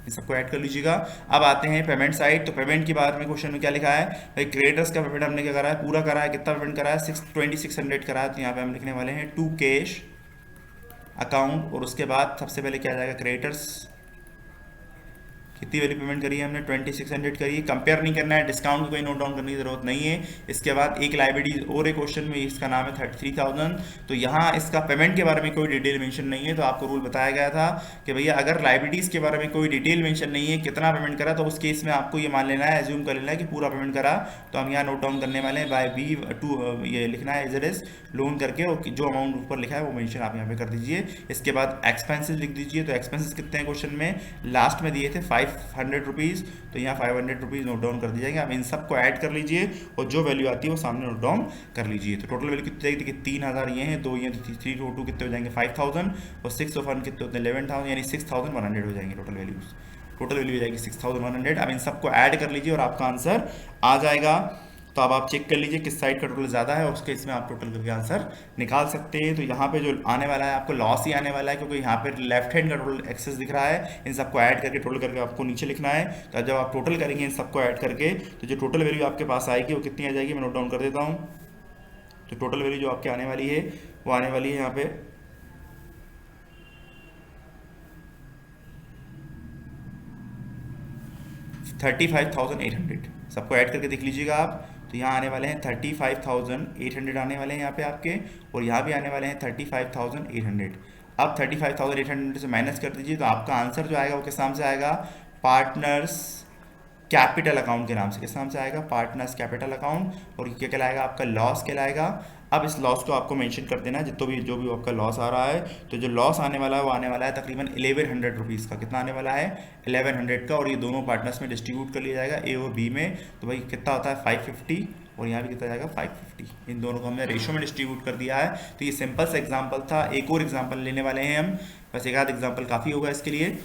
इन सबको ऐड कर लीजिएगा। अब आते हैं पेमेंट साइड, तो पेमेंट के बारे में क्वेश्चन में क्या लिखा है भाई, क्रिएटर्स का पेमेंट हमने क्या करा है, पूरा करा है। कितना पेमेंट करा है 2600 करा है, तो यहाँ पे हम लिखने वाले हैं टू कैश अकाउंट, और उसके बाद सबसे पहले क्या आ जाएगा क्रिएटर्स, कितनी वैल्यू पेमेंट करी है हमने 2600 करी है। कंपेयर नहीं करना है, डिस्काउंट कोई नोट डाउन करने की जरूरत नहीं है। इसके बाद एक लाइबिलिटी और एक क्वेश्चन में, इसका नाम है 33,000, तो यहाँ इसका पेमेंट के बारे में कोई डिटेल मेंशन नहीं है। तो आपको रूल बताया गया था कि भैया अगर लाइबिलिटीज़ के बारे में कोई डिटेल मेंशन नहीं है, कितना पेमेंट करा, तो उस केस में आपको ये मान लेना है, एज्यूम कर लेना है कि पूरा पेमेंट करा। तो हम यहाँ नोट डाउन करने वाले हैं बाय बी टू, ये लिखना है एज इट इज लोन करके, और जो अमाउंट ऊपर लिखा है वो मेंशन आप यहाँ पे कर दीजिए। इसके बाद एक्सपेंसेस लिख दीजिए, तो एक्सपेंसेस कितने हैं क्वेश्चन में, लास्ट में दिए थे 500 रुपीज़, तो यहाँ 500 रुपीज़ नोट डाउन कर दिया जाएगा। अब इन सबको ऐड कर लीजिए और जो वैल्यू आती है वो सामने नोट डाउन कर लीजिए। तो टोटल वैल्यू कितनी जाएगी, 3,000 ये हैं, 2 ये 3 2 कितने हो जाएंगे 5,000, और 6 ऑफ 1 कितने होते हैं 11,000, यानी 6,100 हो जाएंगे टोटल वैल्यूज। टोटल वैल्यू हो जाएगी 6,100। अब इन सबको ऐड कर लीजिए और आपका आंसर आ जाएगा। तो अब आप चेक कर लीजिए किस साइड का टोटल ज़्यादा है, उसके इसमें आप टोटल करके आंसर निकाल सकते हैं। तो यहाँ पे जो आने वाला है आपको लॉस ही आने वाला है, क्योंकि यहाँ पे लेफ्ट हैंड का टोटल एक्सेस दिख रहा है। इन सबको ऐड करके टोटल करके आपको नीचे लिखना है। तो जब आप टोटल करेंगे इन सबको ऐड करके, तो जो टोटल वैल्यू आपके पास आएगी वो कितनी आ जाएगी, मैं नोट डाउन कर देता हूँ। तो टोटल वैल्यू जो आपके आने वाली है वो आने वाली है यहाँ पे 35,800। सबको ऐड करके देख लीजिएगा आप। तो यहाँ आने वाले हैं 35,800 आने वाले हैं यहाँ पे आपके, और यहाँ भी आने वाले हैं 35,800। अब 35,800 से माइनस कर दीजिए, तो आपका आंसर जो आएगा वो किस नाम से आएगा, पार्टनर्स कैपिटल अकाउंट के नाम से। किस नाम से आएगा, पार्टनर्स कैपिटल अकाउंट। और क्या कहलाएगा, आपका लॉस कहलाएगा। अब इस लॉस को आपको मेंशन कर देना है, जितना भी जो भी आपका लॉस आ रहा है। तो जो लॉस आने वाला है वो आने वाला है तकरीबन 1100 रुपीज़ का। कितना आने वाला है 1100 का, और ये दोनों पार्टनर्स में डिस्ट्रीब्यूट कर लिया जाएगा, ए और बी में। तो भाई कितना होता है 550, और यहाँ भी कितना जाएगा 550। इन दोनों को हमने रेशो में डिस्ट्रीब्यूट कर दिया है। तो ये सिंपल सा एग्जाम्पल था। एक और एग्जाम्पल लेने वाले हैं हम, बस एक आध एग्जाम्पल काफ़ी होगा इसके लिए।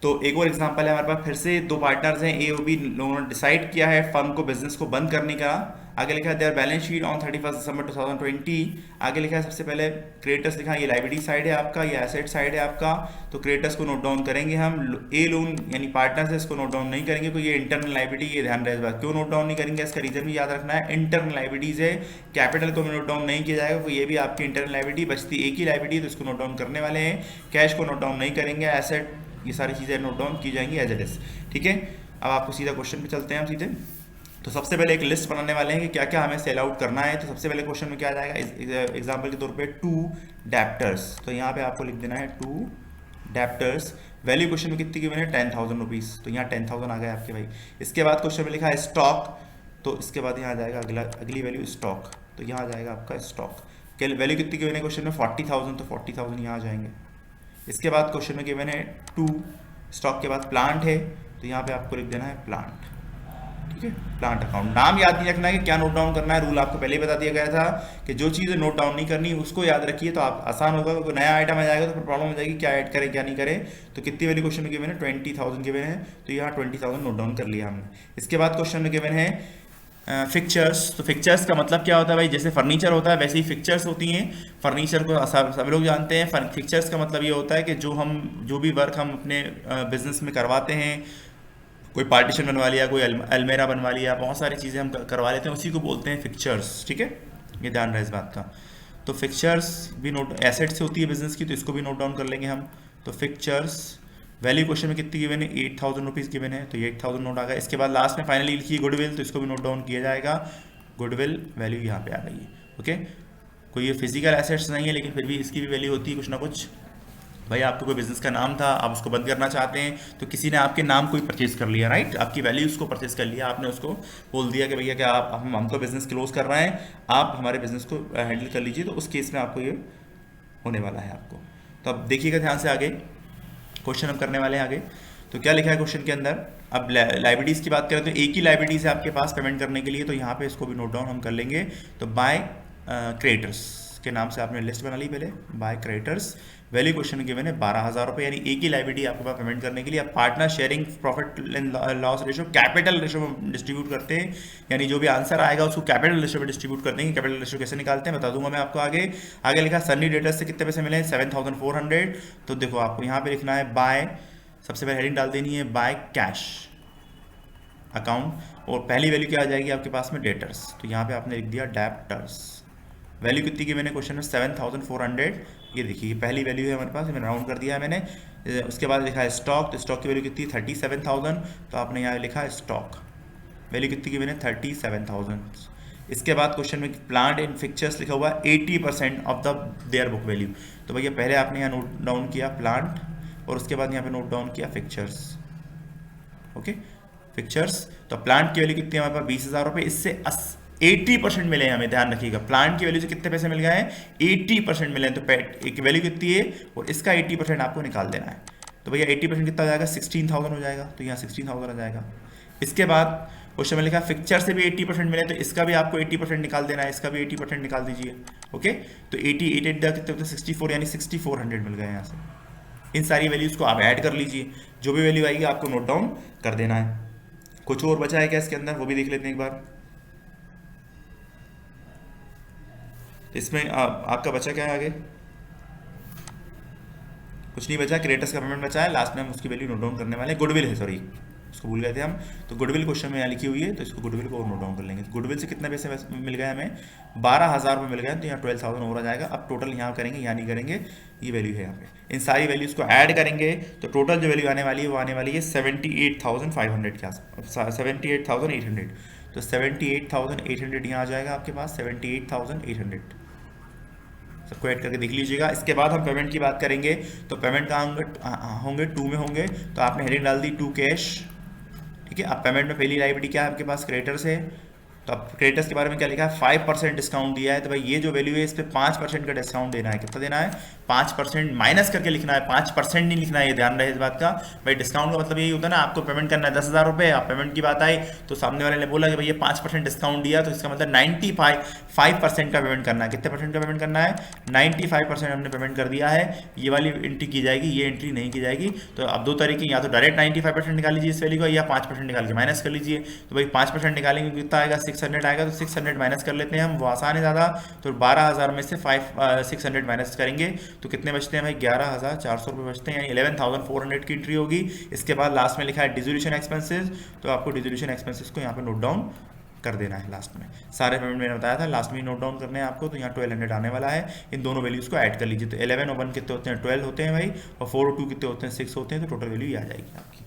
तो एक और एग्जांपल है हमारे पास, फिर से दो पार्टनर्स हैं, ए और बी, लोगों ने डिसाइड किया है फर्म को, बिजनेस को बंद करने का। आगे लिखा है देयर बैलेंस शीट ऑन 31 दिसंबर 2020। आगे लिखा है सबसे पहले क्रेडिटर्स लिखा है, ये लाइबिलिटी साइड है आपका, ये एसेट साइड है आपका। तो क्रेडिटर्स को नोट डाउन करेंगे हम। ए लोन यानी पार्टनर्स है, इसको नोट डाउन नहीं करेंगे क्योंकि ये इंटरनल लाइबिलिटी, ये ध्यान रहे इस बात। क्यों नोट डाउन नहीं करेंगे, इसका रीजन भी याद रखना है, इंटरनल लाइबिलिटीज है। कैपिटल को भी नोट डाउन नहीं किया जाएगा, तो ये भी आपकी इंटरनल लाइबिलिटी बचती, एक ही लाइबिलिटी, तो इसको नोट डाउन करने वाले हैं। कैश को नोट डाउन नहीं करेंगे, एसेट, ये सारी चीज़ें नोट डाउन की जाएंगी एज इट इज। ठीक है, अब आपको सीधा क्वेश्चन पे चलते हैं हम सीधे। तो सबसे पहले एक लिस्ट बनाने वाले हैं कि क्या क्या हमें सेल आउट करना है। तो सबसे पहले क्वेश्चन में क्या आ जाएगा, एग्जांपल के तौर पे 2 डेप्टर्स, तो यहाँ पे आपको लिख देना है 2 डेप्टर्स। वैल्यू क्वेश्चन में कितनी की मैंने 10,000 रुपीज़, तो यहाँ 10,000 आ गया आपके भाई। इसके बाद क्वेश्चन में लिखा है स्टॉक, तो इसके बाद यहाँ आ जाएगा अगली वैल्यू स्टॉक, तो यहाँ आ जाएगा आपका स्टॉक। वैल्यू कितनी की मैंने क्वेश्चन में 40,000, तो 40,000 यहाँ आ जाएंगे। इसके बाद क्वेश्चन में गिवन है 2 स्टॉक के बाद प्लांट है, तो यहाँ पे आपको लिख देना है प्लांट। ठीक है, प्लांट अकाउंट। नाम याद नहीं रखना है कि क्या नोट डाउन करना है, रूल आपको पहले ही बता दिया गया था कि जो चीज़ें नोट डाउन नहीं करनी उसको याद रखिए, तो आप आसान होगा। कोई नया आइटम आ जाएगा तो फिर प्रॉब्लम हो जाएगी क्या ऐड करें क्या नहीं करें। तो कितनी वैल्यू क्वेश्चन में गिवन है 20,000 गिवन है, तो यहाँ 20,000 नोट डाउन कर लिया हमने। इसके बाद क्वेश्चन में गिवन है फिक्चर्स, तो फिक्चर्स का मतलब क्या होता है भाई, जैसे फर्नीचर होता है वैसे ही फिक्चर्स होती हैं। फर्नीचर को सब लोग जानते हैं। फिक्चर्स का मतलब ये होता है कि जो भी वर्क हम अपने बिजनेस में करवाते हैं, कोई पार्टीशन बनवा लिया, कोई अलमेरा बनवा लिया, बहुत सारी चीज़ें हम करवा लेते हैं, उसी को बोलते हैं फिक्चर्स। ठीक है, ये ध्यान रहे इस बात का। तो फिक्चर्स भी नोट एसेट से होती है बिजनेस की, तो इसको भी नोट डाउन कर लेंगे हम। तो फिक्चर्स वैल्यू क्वेश्चन में कितनी गिवन है, 8,000 रुपीज़ गिवन है, तो ये 8,000 नोट आ गया। इसके बाद लास्ट में फाइनली लिखिए गुडविल, तो इसको भी नोट डाउन किया जाएगा। गुडविल वैल्यू यहाँ पे आ गई है। ओके, कोई ये फिजिकल एसेट्स नहीं है, लेकिन फिर भी इसकी भी वैल्यू होती है कुछ ना कुछ। भाई आपको कोई बिजनेस का नाम था, आप उसको बंद करना चाहते हैं, तो किसी ने आपके नाम को ही परचेज कर लिया, राइट, आपकी वैल्यूज को परचेज कर लिया, आपने उसको बोल दिया कि भैया क्या आप हमको बिजनेस क्लोज कर रहे हैं, आप हमारे बिजनेस को हैंडल कर लीजिए, तो उस केस में आपको ये होने वाला है आपको। तो अब देखिएगा ध्यान से, आगे क्वेश्चन हम करने वाले हैं आगे। तो क्या लिखा है क्वेश्चन के अंदर, अब लाइबिलिटीज़ की बात करें तो एक ही लाइबिलिटीज है आपके पास पेमेंट करने के लिए, तो यहाँ पे इसको भी नोट डाउन हम कर लेंगे। तो बाय क्रिएटर्स के नाम से आपने लिस्ट बना ली पहले, by creditors, value question given है 12,000 रुपये, यानी एक ही लाइबिलिटी आपके पास पेमेंट करने के लिए। आप partner sharing profit and loss ratio capital ratio में डिस्ट्रीब्यूट करते हैं, यानी जो भी आंसर आएगा उसको कैपिटल रेशो में डिस्ट्रीब्यूट करते हैं। कैपिटल रेशो कैसे निकालते हैं बता दूंगा मैं आपको आगे। आगे लिखा सन्नी डेटर्स से कितने पैसे मिले, 7,400। तो देखो आपको यहाँ पे लिखना है बाय, सबसे पहले हेडिंग डाल देनी है बाय कैश अकाउंट, और पहली वैल्यू क्या आ जाएगी आपके पास में, डेटर्स, तो यहाँ पे आपने लिख दिया डेप्टर्स। वैल्यू कितनी की मैंने क्वेश्चन में, 7,400। ये देखिए पहली वैल्यू है हमारे पास, मैंने राउंड कर दिया है मैंने। उसके बाद लिखा है स्टॉक, तो स्टॉक की वैल्यू कितनी, 37,000, तो आपने यहाँ लिखा है स्टॉक, वैल्यू कितनी की मैंने, 37,000। इसके बाद क्वेश्चन में प्लांट एंड फिक्चर्स लिखा हुआ है 80% of the their book value, तो भैया पहले आपने यहाँ नोट डाउन किया प्लांट, और उसके बाद यहाँ पे नोट डाउन किया फिक्चर्स। ओके, फिक्चर्स, तो प्लांट की वैल्यू कितनी है हमारे पास, 20,000 रुपये, इससे 80% मिले हैं, हमें ध्यान रखिएगा, प्लांट की वैल्यू से कितने पैसे मिल गए हैं, 80% मिले हैं, तो एक वैल्यू कितनी है और इसका 80% आपको निकाल देना है। तो भैया 80% कितना हो जाएगा, 16,000 हो जाएगा, तो यहाँ 16,000 आ जाएगा। इसके बाद क्वेश्चन में लिखा फिक्चर से भी 80% मिले, तो इसका भी आपको 80% निकाल देना है, इसका भी 80% निकाल दीजिए। ओके, तो 88 कितने होते हैं, 64, यानी 6400 मिल गए यहाँ से। इन सारी वैल्यूज को आप ऐड कर लीजिए, जो भी वैल्यू आएगी आपको नोट डाउन कर देना है। कुछ और बचा है क्या इसके अंदर, वो भी देख लेते हैं एक बार। इसमें आपका बचा क्या है आगे, कुछ नहीं बचा, क्रिएटर्स का पेमेंट बचा है, लास्ट में हम उसकी वैल्यू नोट डाउन करने वाले हैं। गुडविल है, सॉरी उसको भूल गए थे हम, तो गुडविल क्वेश्चन में यहाँ लिखी हुई है, तो इसको गुडविल को और नोट डाउन कर लेंगे। गुडविल से कितने पैसे मिल गए हमें, 12,000 रुपये मिल गए, तो यहाँ 12,000 और आ जाएगा। अब टोटल यहाँ करेंगे, यहाँ नहीं करेंगे, ये वैल्यू है यहाँ पे, इन सारी वैल्यूज़ को ऐड करेंगे, तो टोटल जो वैल्यू आने वाली है वो आने वाली है 78,500 के आसपास, 78,800, तो 78,800 यहाँ आ जाएगा आपके पास, 78,800 सबको ऐड करके देख लीजिएगा। इसके बाद हम पेमेंट की बात करेंगे, तो पेमेंट कहाँ होंगे, 2 में होंगे, तो आपने हेडिंग डाल दी 2 कैश। ठीक है, अब पेमेंट में पहली लाइबिलिटी क्या है आपके पास, क्रेडिटर्स है, तो अब क्रेडिटर्स के बारे में क्या लिखा है, 5% डिस्काउंट दिया है, तो भाई ये जो वैल्यू है इस पर 5% का डिस्काउंट देना है। कितना देना है, 5% माइनस करके लिखना है, 5% नहीं लिखना है, ये ध्यान रहे इस बात का। भाई डिस्काउंट का मतलब यही होता है ना, आपको पेमेंट करना है 10,000 रुपये, आप पेमेंट की बात आई तो सामने वाले ने बोला कि भैया 5% डिस्काउंट दिया, तो इसका मतलब 95% का पेमेंट करना है। कितने परसेंट का पेमेंट करना है, 95% हमने पेमेंट कर दिया है। ये वाली एंट्री की जाएगी, ये एंट्री नहीं की जाएगी। तो अब दो तरीके, या तो डायरेक्ट 95% निकाल लीजिए इस वैल्यू का, या 5% निकाल के माइनस कर लीजिए। तो भाई 5% निकालेंगे कितना आएगा, 600 आएगा, तो 600 माइनस कर लेते हैं हम, वो आसान है ज़्यादा। तो 12,000 में से 600 माइनस करेंगे तो कितने बचते हैं भाई, 11,400 रुपये बचते हैं, यानी 11,400 की एंट्री होगी। इसके बाद लास्ट में लिखा है डिसोल्यूशन एक्सपेंसेस, तो आपको डिसोल्यूशन एक्सपेंसेस को यहाँ पे नोट डाउन कर देना है लास्ट में। सारे पेमेंट मैंने बताया था, लास्ट में नोट डाउन करने हैं आपको, तो यहाँ 1200 आने वाला है। इन दोनों वैल्यूज़ को ऐड कर लीजिए, तो 11 और 1 कितने होते हैं, 12 होते हैं भाई, और 4 और 2 कितने होते हैं, 6 होते हैं, तो टोटल वैल्यू ये आ जाएगी आपकी।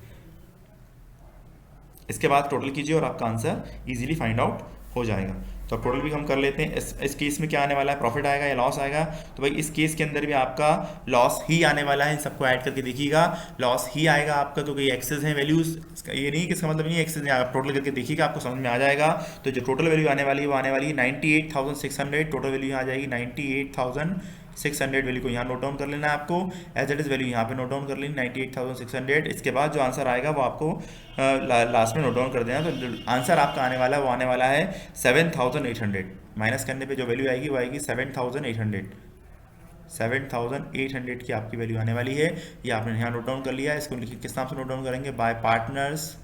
इसके बाद टोटल कीजिए और आपका आंसर इजीली फाइंड आउट हो जाएगा। तो अब टोटल भी हम कर लेते हैं। इस केस में क्या आने वाला है, प्रॉफिट आएगा या लॉस आएगा, तो भाई इस केस के अंदर भी आपका लॉस ही आने वाला है। इन सबको ऐड करके देखिएगा, लॉस ही आएगा आपका, क्योंकि ये एक्सेस हैं वैल्यूज, ये नहीं कि इसका मतलब नहीं है एक्सेस, आप टोटल करके देखिएगा आपको समझ में आ जाएगा। तो जो टोटल वैल्यू आने वाली है वो आने वाली है 98,600, टोटल वैल्यू आ जाएगी 98,600। वैल्यू को यहाँ नोट डाउन कर लेना है आपको, एज इट इज़ वैल्यू यहाँ पे नोट डाउन कर लेनी 98,600। इसके बाद जो आंसर आएगा वो आपको लास्ट में नोट डाउन कर देना। तो आंसर आपका आने वाला है वो आने वाला है 7,800, माइनस करने पे जो वैल्यू आएगी वो आएगी 7,800। 7,800 की आपकी वैल्यू आने वाली है। ये आपने यहाँ नोट डाउन कर लिया है। इसको किस नाम से नोट डाउन करेंगे, बाय पार्टनर्स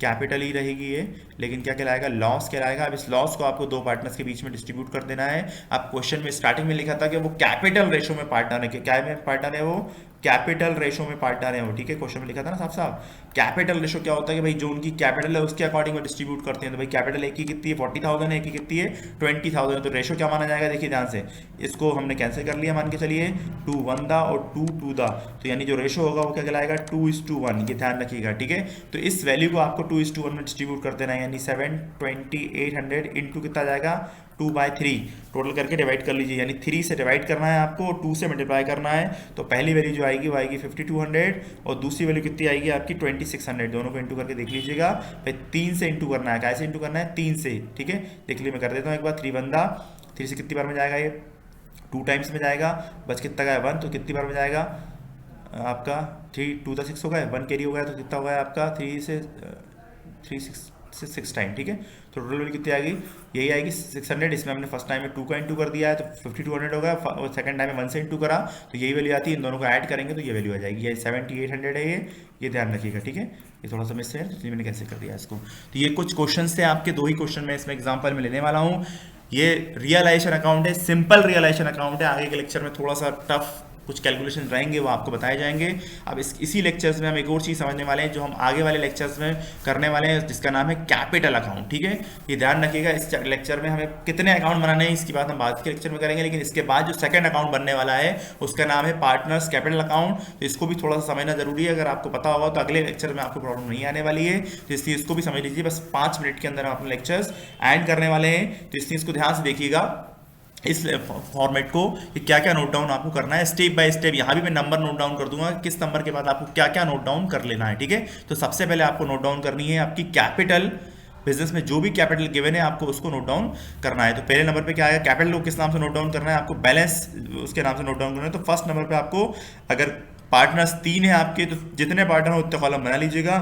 कैपिटल ही रहेगी ये, लेकिन क्या कहलाएगा, लॉस कहलाएगा। अब इस लॉस को आपको दो पार्टनर्स के बीच में डिस्ट्रीब्यूट कर देना है। आप क्वेश्चन में स्टार्टिंग में लिखा था कि वो कैपिटल रेशो में पार्टनर है, क्या में पार्टनर है वो, कैपिटल रेशो में पार्टनर है वो, ठीक है। क्वेश्चन में लिखा था ना साहब साहब, कैपिटल रेशो क्या होता है कि भाई जो उनकी कैपिटल है उसके अकॉर्डिंग वो डिस्ट्रीब्यूट करते हैं। तो भाई कैपिटल एक की कितनी है 40,000 है, एक की कितनी है 20,000, तो रेशो क्या माना जाएगा, देखिए ध्यान से, इसको हमने कैंसिल कर लिया, मान के चलिए 2 1 दा और 2 2 दा, तो यानी जो रेशो होगा वो क्या कहलाएगा 2:1, ये ध्यान रखिएगा, ठीक है। तो इस वैल्यू को आपको 2:1 में डिस्ट्रीब्यूट कर देना है, यानी 72800 इंटू कितना जाएगा 2/3, टोटल करके डिवाइड कर लीजिए, यानी 3 से डिवाइड करना है आपको और 2 से मल्टीप्लाई करना है। तो पहली वैल्यू जो आएगी वो आएगी 5200 और दूसरी वैल्यू कितनी आएगी आपकी 2600, दोनों को इंटू करके देख लीजिएगा। फिर 3 से इंटू करना है, कैसे इंटू करना है 3 से, ठीक है। देख लीजिए मैं कर देता हूँ एक बार, 3 1 दा, 3 से कितनी बार में जाएगा ये 2 टाइम्स में जाएगा, बच कितना गया 1, तो कितनी बार में जाएगा आपका 3 2 दा 6 हो गया, 1 कैरी हो गया, तो कितना हो गया आपका 3 से 6 टाइम, ठीक है। तो टोटल वैल्यू कितनी आएगी, यही आएगी 600। इसमें हमने फर्स्ट टाइम में 2 का इंटू कर दिया है तो 5200 हो गया, और सेकंड टाइम में 1 से इंटू करा तो यही वैल्यू आती है। इन दोनों को ऐड करेंगे तो ये वैल्यू आ जाएगी, ये 7800 है ये ध्यान रखिएगा, ठीक है। ये थोड़ा सा मिस है इसलिए मैंने कैसे कर दिया इसको। तो ये कुछ क्वेश्चन थे आपके, 2 ही क्वेश्चन मैं इसमें एग्जाम्पल में लेने वाला हूँ। ये रियलाइजेशन अकाउंट है, सिंपल रियलाइजेशन अकाउंट है। आगे के लेक्चर में थोड़ा सा टफ कुछ कैलकुलेशन रहेंगे वो आपको बताए जाएंगे। अब इसी लेक्चर्स में हम एक और चीज़ समझने वाले हैं जो हम आगे वाले लेक्चर्स में करने वाले हैं, जिसका नाम है कैपिटल अकाउंट, ठीक है। ये ध्यान रखिएगा, इस लेक्चर में हमें कितने अकाउंट बनाने हैं इसकी बात हम बाद के लेक्चर में करेंगे, लेकिन इसके बाद जो सेकंड अकाउंट बनने वाला है उसका नाम है पार्टनर्स कैपिटल अकाउंट। तो इसको भी थोड़ा सा समझना जरूरी है, अगर आपको पता होगा तो अगले लेक्चर में आपको प्रॉब्लम नहीं आने वाली है। तो इसलिए इसको भी समझ लीजिए, बस 5 मिनट के अंदर हम अपने लेक्चर्स एंड करने वाले हैं, तो इसलिए इसको ध्यान से देखिएगा इस फॉर्मेट को कि क्या क्या नोट डाउन आपको करना है स्टेप बाय स्टेप। यहाँ भी मैं नंबर नोट डाउन कर दूंगा, किस नंबर के बाद आपको क्या क्या नोट डाउन कर लेना है, ठीक है। तो सबसे पहले आपको नोट डाउन करनी है आपकी कैपिटल, बिजनेस में जो भी कैपिटल गिवन है आपको उसको नोट डाउन करना है। तो पहले नंबर पे क्या है, कैपिटल को किस नाम से नोट डाउन करना है, आपको बैलेंस उसके नाम से नोट डाउन करना है। तो फर्स्ट नंबर पे आपको, अगर पार्टनर्स 3 है आपके, तो जितने पार्टनर हो उतने कॉलम बना लीजिएगा।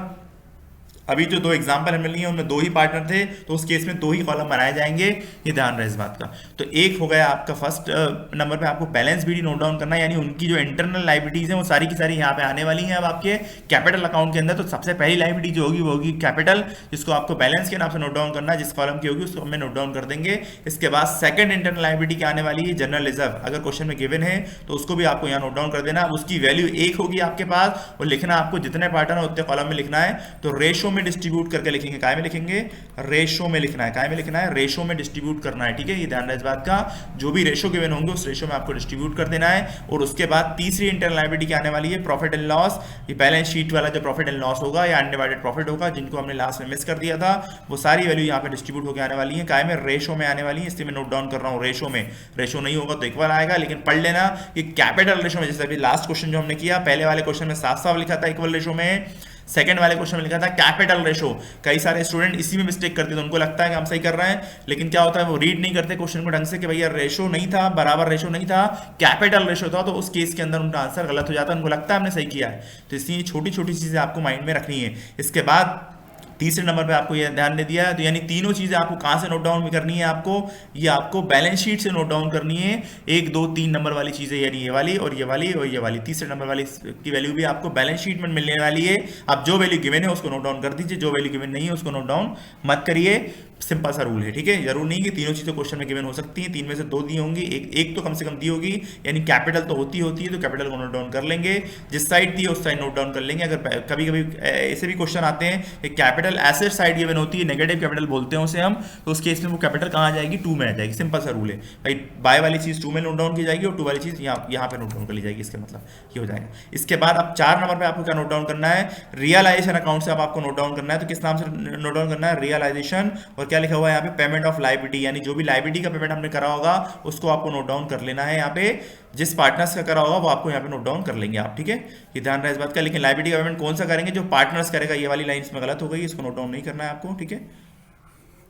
अभी जो 2 एग्जाम्पल हमें लिए हैं उनमें 2 ही पार्टनर थे, तो उस केस में 2 ही कॉलम बनाए जाएंगे, ये ध्यान रहे इस बात का। तो एक हो गया आपका फर्स्ट नंबर पे आपको बैलेंस बीडी नोट डाउन करना है, यानी उनकी जो इंटरनल लाइबिलिटीज हैं वो सारी की सारी यहाँ पे आने वाली हैं अब आपके कैपिटल अकाउंट के अंदर। तो सबसे पहली लाइबिलिटी जो होगी वो होगी कैपिटल, जिसको आपको बैलेंस के नाम से नोट डाउन करना है, जिस कॉलम की होगी उसको हमें नोट डाउन कर देंगे। इसके बाद सेकंड इंटरनल लाइबिलिटी क्या आने वाली है, जनरल रिजर्व। अगर क्वेश्चन में गिवन है तो उसको भी आपको यहाँ नोट डाउन कर देना। उसकी वैल्यू 1 होगी आपके पास, और लिखना आपको जितने पार्टनर उतने कॉलम में लिखना है। तो रेशो में डिस्ट्रीब्यूट करके लिखेंगे, काय में लिखेंगे, रेशो में लिखना है, काय में लिखना है, रेशो में डिस्ट्रीब्यूट करना है, ठीक है। ये ध्यान रहे इस बात का, जो भी रेशो गिवन होंगे उस रेशो में आपको डिस्ट्रीब्यूट कर देना है। और उसके बाद तीसरी इंटरनल लायबिलिटी क्या आने वाली है, प्रॉफिट एंड लॉस। ये बैलेंस शीट वाला जो प्रॉफिट एंड लॉस होगा या अनडिवाइडेड प्रॉफिट होगा, जिनको हमने लास्ट में मिस कर दिया था, वो सारी वैल्यू यहाँ पे डिस्ट्रीब्यूट होकर आने वाली है, काय में, रेशो में आने वाली है। इसलिए मैं नोट डाउन कर रहा हूँ रेशो में। रेशो नहीं होगा तो इक्वल आएगा, लेकिन पढ़ लेना कि कैपिटल रेशो में, जैसे अभी लास्ट क्वेश्चन जो हमने किया, पहले वाले क्वेश्चन में साफ साफ लिखा था इक्वल रेशो में, सेकंड वाले क्वेश्चन में लिखा था कैपिटल रेशो। कई सारे स्टूडेंट इसी में मिस्टेक करते हैं, तो उनको लगता है कि हम सही कर रहे हैं, लेकिन क्या होता है वो रीड नहीं करते क्वेश्चन को ढंग से कि भैया रेशो नहीं था, बराबर रेशो नहीं था, कैपिटल रेशो था। तो उस केस के अंदर उनका आंसर गलत हो जाता है, उनको लगता है हमने सही किया है। तो इसलिए छोटी छोटी चीजें आपको माइंड में रखनी है। इसके बाद तीसरे नंबर पे आपको ये ध्यान दे दिया है, तो यानी तीनों चीजें आपको कहां से नोट डाउन भी करनी है, आपको ये आपको बैलेंस शीट से नोट डाउन करनी है। 1 2 3 नंबर वाली चीजें, यानी ये वाली और ये वाली और ये वाली, तीसरे नंबर वाली की वैल्यू भी आपको बैलेंस शीट में मिलने वाली है। अब जो वैल्यू गिवन है उसको नोट डाउन कर दीजिए, जो वैल्यू गिवन नहीं है उसको नोट डाउन मत करिए। सिंपल सा रूल है, ठीक है। जरूर नहीं कि तीनों चीजें क्वेश्चन में गिवन हो सकती हैं, 3 में से 2 दी होंगी, एक तो कम से कम दी होगी, यानी कैपिटल तो होती है, तो कैपिटल को नोट डाउन कर लेंगे। जिस साइड दी है उस साइड नोट डाउन कर लेंगे। अगर कभी कभी ऐसे भी क्वेश्चन आते हैं कि कैपिटल एसेट साइड गिवन होती है, नेगेटिव कैपिटल बोलते हैं उसे हम, तो उस केस में वो कैपिटल कहाँ आ जाएगी, 2 में आ जाएगी। सिंपल सा रूल है भाई, बाय वाली चीज 2 में नोट डाउन की जाएगी और 2 वाली चीज यहाँ पे नोट डाउन कर ली जाएगी, इसका मतलब ये हो जाएगा। इसके बाद अब 4 नंबर पे आपको क्या नोट डाउन करना है, रियलाइजेशन अकाउंट से अब आपको नोट डाउन करना है। तो किस नाम से नोट डाउन करना है, रियलाइजेशन। और क्या लिखा हुआ है यहाँ पे, पेमेंट ऑफ लायबिलिटी, यानी जो भी लायबिलिटी का पेमेंट हमने करा होगा उसको आपको नोट डाउन कर लेना है। यहाँ पे जिस पार्टनर्स का करा होगा वो आपको यहाँ पे नोट डाउन कर लेंगे आप, ठीक है। ये ध्यान रहे इस बात का। लेकिन लायबिलिटी का पेमेंट कौन सा करेंगे, जो पार्टनर्स करेगा। ये वाली लाइन इसमें गलत हो गई, इसको नोट डाउन नहीं करना है आपको, ठीक है।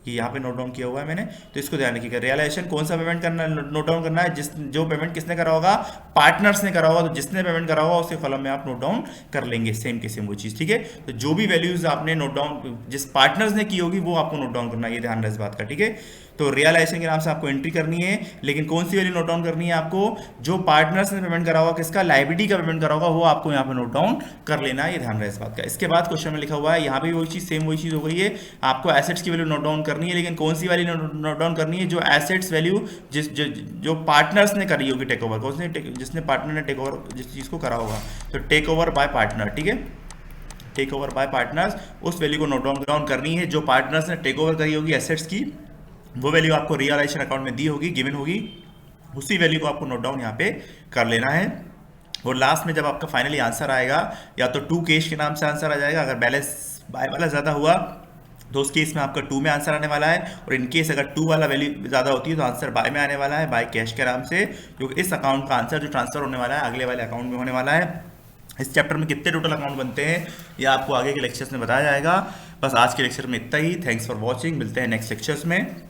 ये यहाँ पे नोट डाउन किया हुआ है मैंने, तो इसको ध्यान रखिएगा। रियलाइजेशन कौन सा पेमेंट करना नोट डाउन करना है, जो पेमेंट किसने करा होगा, पार्टनर्स ने करा होगा, तो जिसने पेमेंट करा होगा उसके कॉलम में आप नोट डाउन कर लेंगे सेम के सेम वो चीज़, ठीक है। तो जो भी वैल्यूज आपने नोट डाउन जिस पार्टनर्स ने की होगी वो आपको नोट डाउन करना है, ये ध्यान रहे इस बात का, ठीक है। तो रियलाइजेशन के नाम से आपको एंट्री करनी है, लेकिन कौन सी वैल्यू नोट डाउन करनी है आपको, जो पार्टनर्स ने पेमेंट करा होगा, किसका, लायबिलिटी का पेमेंट करा होगा, वो आपको यहाँ पे नोट डाउन कर लेना है, ये ध्यान रहे इस बात का। इसके बाद क्वेश्चन में लिखा हुआ है, यहाँ पे वही चीज़ सेम वही चीज़ हो गई है, आपको एसेट्स की वैल्यू नोट डाउन करनी है, लेकिन कौन सी वाली नोट डाउन करनी है, जो एसेट्स वैल्यू जो पार्टनर्स ने करी होगी टेक ओवर, कौन से जिसने पार्टनर ने टेक ओवर जिस चीज़ को करा होगा, तो टेक ओवर बाय पार्टनर, ठीक है, टेक ओवर बाय पार्टनर्स, उस वैल्यू को नोट डाउन करनी है, जो पार्टनर्स ने टेक ओवर करी होगी एसेट्स की, वो वैल्यू आपको रियलाइजेशन अकाउंट में दी होगी, गिवन होगी, उसी वैल्यू को आपको नोट डाउन यहाँ पे कर लेना है। और लास्ट में जब आपका फाइनली आंसर आएगा, या तो टू कैश के नाम से आंसर आ जाएगा, अगर बैलेंस बाय वाला ज़्यादा हुआ तो उस केस में आपका टू में आंसर आने वाला है, और इन केस अगर टू वाला वैल्यू ज़्यादा होती है तो आंसर बाय में आने वाला है, बाय कैश के नाम से, क्योंकि इस अकाउंट का आंसर जो ट्रांसफर होने वाला है अगले वाले अकाउंट में होने वाला है। इस चैप्टर में कितने टोटल अकाउंट बनते हैं ये आपको आगे के लेक्चर्स में बताया जाएगा। बस आज के लेक्चर में इतना ही। थैंक्स फॉर वॉचिंग, मिलते हैं नेक्स्ट लेक्चर्स में।